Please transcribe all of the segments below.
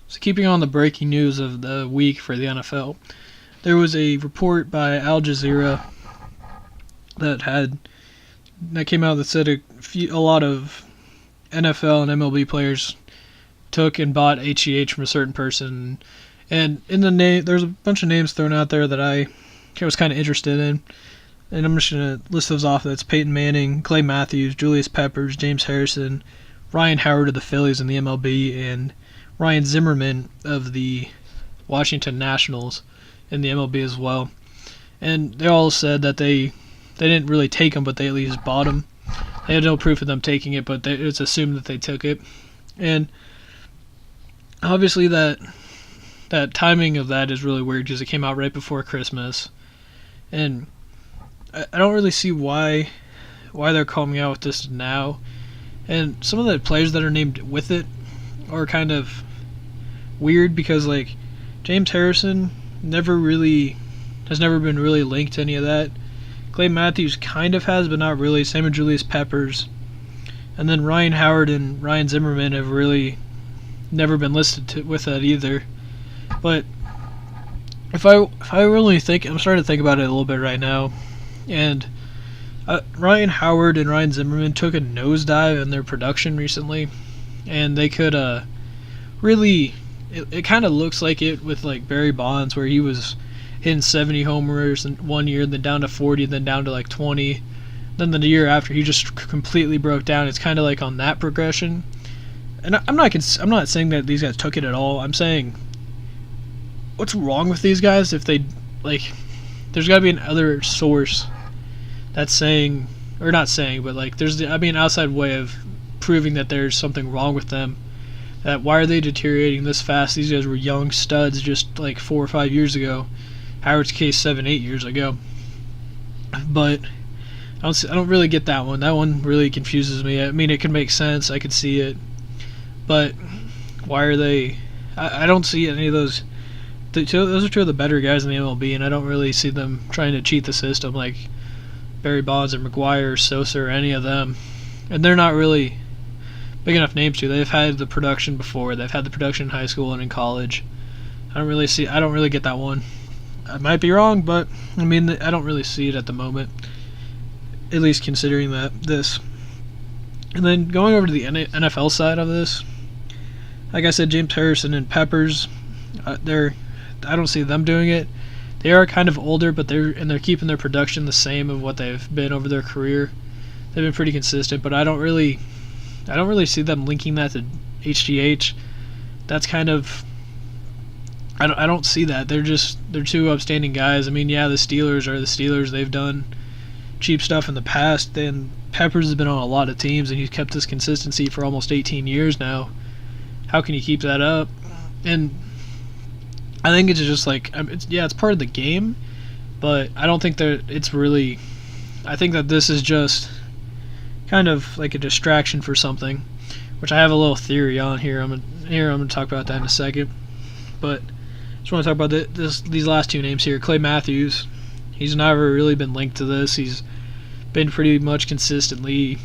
So keeping on the breaking news of the week for the NFL, there was a report by Al Jazeera that came out that said a lot of NFL and MLB players took and bought HGH from a certain person, and in the name there's a bunch of names thrown out there that I was kind of interested in, and I'm just gonna list those off. That's Peyton Manning, Clay Matthews, Julius Peppers, James Harrison, Ryan Howard of the Phillies in the MLB, and Ryan Zimmerman of the Washington Nationals in the MLB as well. And they all said that they didn't really take them, but they at least bought them. They had no proof of them taking it, but it's assumed that they took it. And obviously that timing of that is really weird because it came out right before Christmas. And I don't really see why they're coming out with this now. And some of the players that are named with it are kind of weird because, like, James Harrison has never been really linked to any of that. Clay Matthews kind of has, but not really. Same with Julius Peppers. And then Ryan Howard and Ryan Zimmerman have really never been listed with that either. But if I really think, I'm starting to think about it a little bit right now, and Ryan Howard and Ryan Zimmerman took a nosedive in their production recently, and they could really, it kind of looks like it with like Barry Bonds, where he was hitting 70 homers in 1 year, then down to 40, then down to like 20. Then the year after, he just completely broke down. It's kind of like on that progression. And I'm not saying that these guys took it at all. I'm saying, what's wrong with these guys? If they, like, there's got to be another source that's saying, or not saying, but like there's an outside way of proving that there's something wrong with them. That why are they deteriorating this fast? These guys were young studs just like 4 or 5 years ago. Howard's case 7-8 years ago. But I don't really get that one. That one really confuses me. I mean, it can make sense. I could see it. But why are they... I don't see any of those... Those are two of the better guys in the MLB, and I don't really see them trying to cheat the system like Barry Bonds or McGwire or Sosa or any of them. And they're not really big enough names to. They've had the production before. They've had the production in high school and in college. I don't really get that one. I might be wrong, but I mean, I don't really see it at the moment. At least considering this. And then going over to the NFL side of this, like I said, James Harrison and Peppers, I don't see them doing it. They are kind of older, but they're keeping their production the same of what they've been over their career. They've been pretty consistent, but I don't really see them linking that to HGH. That's kind of, I don't see that. They're two upstanding guys. I mean, yeah, the Steelers are the Steelers. They've done cheap stuff in the past. Then Peppers has been on a lot of teams, and he's kept this consistency for almost 18 years now. How can you keep that up? And I think it's just like, it's part of the game, but I don't think that it's really. I think that this is just kind of like a distraction for something, which I have a little theory on here. I'm gonna talk about that in a second, but I just want to talk about these last two names here. Clay Matthews, he's never really been linked to this. He's been pretty much consistently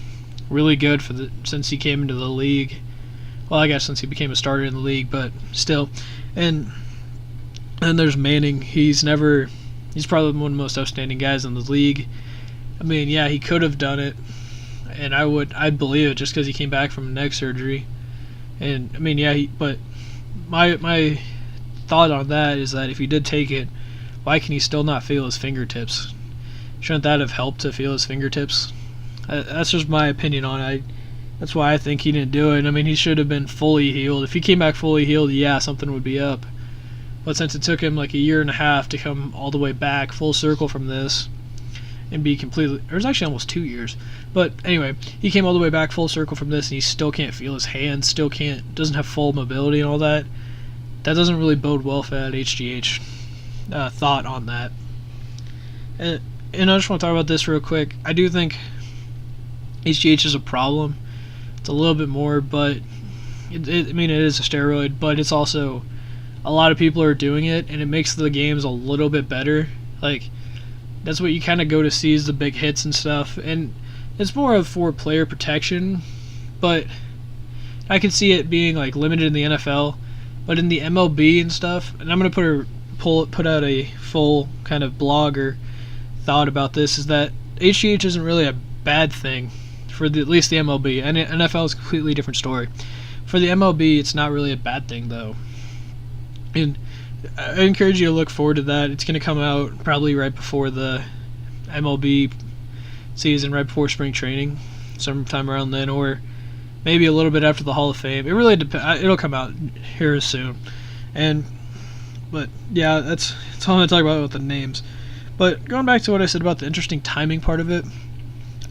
really good since he came into the league. Well, I guess since he became a starter in the league, but still. And then there's Manning. He's probably one of the most outstanding guys in the league. I mean, yeah, he could have done it, and I'd believe it just because he came back from neck surgery. And I mean, yeah, but my thought on that is that if he did take it, why can he still not feel his fingertips? Shouldn't that have helped to feel his fingertips? That's just my opinion on it. That's why I think he didn't do it. I mean, he should have been fully healed. If he came back fully healed, yeah, something would be up. But since it took him like a year and a half to come all the way back full circle from this and be completely, it was actually almost 2 years. But anyway, he came all the way back full circle from this, and he still can't feel his hands, doesn't have full mobility and all that. That doesn't really bode well for that HGH thought on that. And I just want to talk about this real quick. I do think HGH is a problem. It's a little bit more, but it is a steroid, but it's also a lot of people are doing it, and it makes the games a little bit better. Like, that's what you kind of go to see is the big hits and stuff, and it's more of for player protection, but I can see it being like limited in the NFL, But in the MLB and stuff, and I'm gonna put out a full kind of blog or thought about this, is that HGH isn't really a bad thing for at least the MLB. And NFL is a completely different story. For the MLB, it's not really a bad thing though. And I encourage you to look forward to that. It's going to come out probably right before the MLB season, right before spring training, sometime around then, or maybe a little bit after the Hall of Fame. It really depends. It'll come out here soon. But yeah, that's all I'm going to talk about with the names. But going back to what I said about the interesting timing part of it,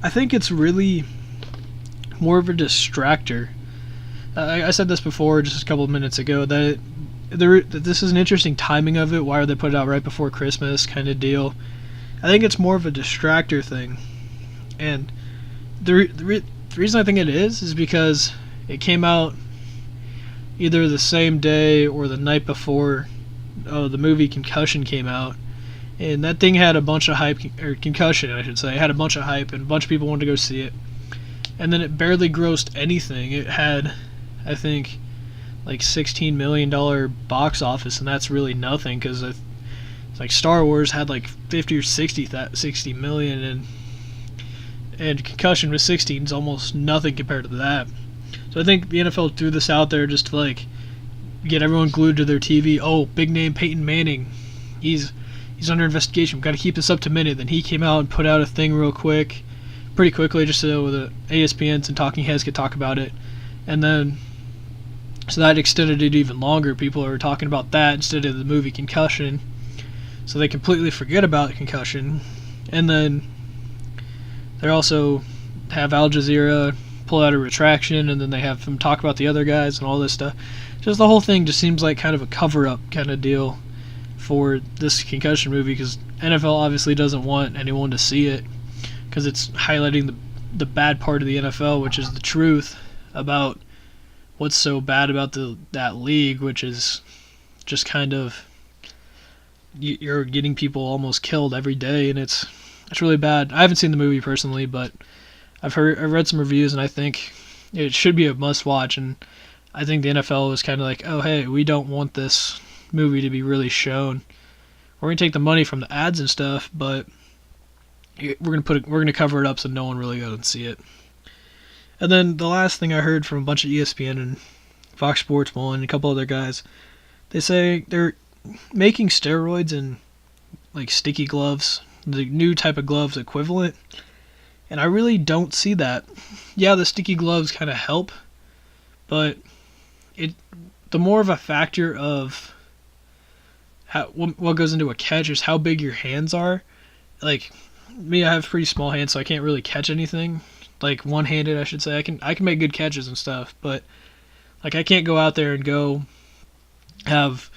I think it's really more of a distractor. I said this before just a couple of minutes ago, that this is an interesting timing of it. Why are they put it out right before Christmas kind of deal? I think it's more of a distractor thing. And the reason I think it is because it came out either the same day or the night before the movie Concussion came out. And that thing had a bunch of hype, or Concussion I should say, had a bunch of hype and a bunch of people wanted to go see it. And then it barely grossed anything. It had, I think, like $16 million box office, and that's really nothing because it's like Star Wars had like 50 or 60 million, and Concussion with 16 is almost nothing compared to that. So I think the NFL threw this out there just to like get everyone glued to their TV. Oh, big name Peyton Manning, he's under investigation. We've got to keep this up to minute. Then he came out and put out a thing pretty quickly, just so the ESPNs and talking heads could talk about it, and then. So that extended it even longer. People are talking about that instead of the movie Concussion. So they completely forget about Concussion. And then they also have Al Jazeera pull out a retraction, and then they have him talk about the other guys and all this stuff. Just the whole thing just seems like kind of a cover-up kind of deal for this Concussion movie, because NFL obviously doesn't want anyone to see it because it's highlighting the bad part of the NFL, which is the truth about what's so bad about that league, which is just kind of you're getting people almost killed every day, and it's really bad. I haven't seen the movie personally, but I've read some reviews, and I think it should be a must watch. And I think the NFL was kind of like, oh hey, we don't want this movie to be really shown. We're gonna take the money from the ads and stuff, but we're gonna cover it up so no one really goes and see it. And then the last thing I heard from a bunch of ESPN and Fox Sports 1 and a couple other guys, they say they're making steroids and like sticky gloves, the new type of gloves equivalent. And I really don't see that. Yeah, the sticky gloves kind of help, but the more of a factor of what goes into a catch is how big your hands are. Like me, I have pretty small hands, so I can't really catch anything. Like one-handed, I should say. I can make good catches and stuff, but like I can't go out there and go have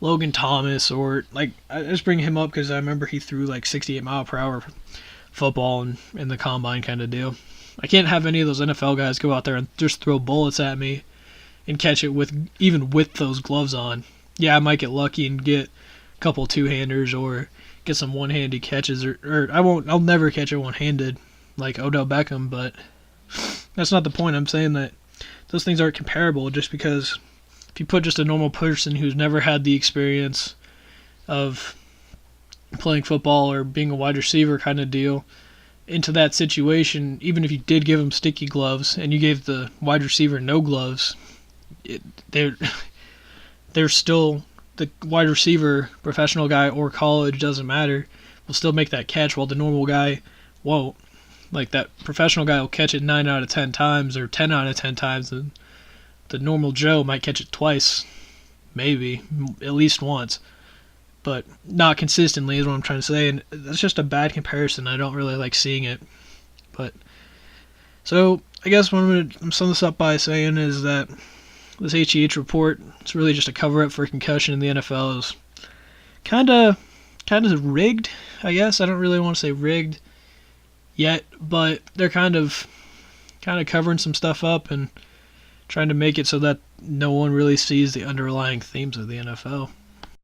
Logan Thomas, or like I just bring him up because I remember he threw like 68-mile-per-hour football in the combine kind of deal. I can't have any of those NFL guys go out there and just throw bullets at me and catch it even with those gloves on. Yeah, I might get lucky and get a couple two-handers or get some one-handed catches, or I'll never catch it one-handed like Odell Beckham, but that's not the point. I'm saying that those things aren't comparable, just because if you put just a normal person who's never had the experience of playing football or being a wide receiver kind of deal into that situation, even if you did give them sticky gloves and you gave the wide receiver no gloves, they're still, the wide receiver, professional guy or college, doesn't matter, will still make that catch, while the normal guy won't. Like that professional guy will catch it 9 out of 10 times or 10 out of 10 times, and the normal Joe might catch it twice, maybe, at least once, but not consistently is what I'm trying to say, and that's just a bad comparison. I don't really like seeing it. But so I guess what I'm going to sum this up by saying is that this HGH report, it's really just a cover-up for concussion in the NFL, is kind of rigged, I guess. I don't really want to say rigged yet, but they're kind of covering some stuff up and trying to make it so that no one really sees the underlying themes of the NFL.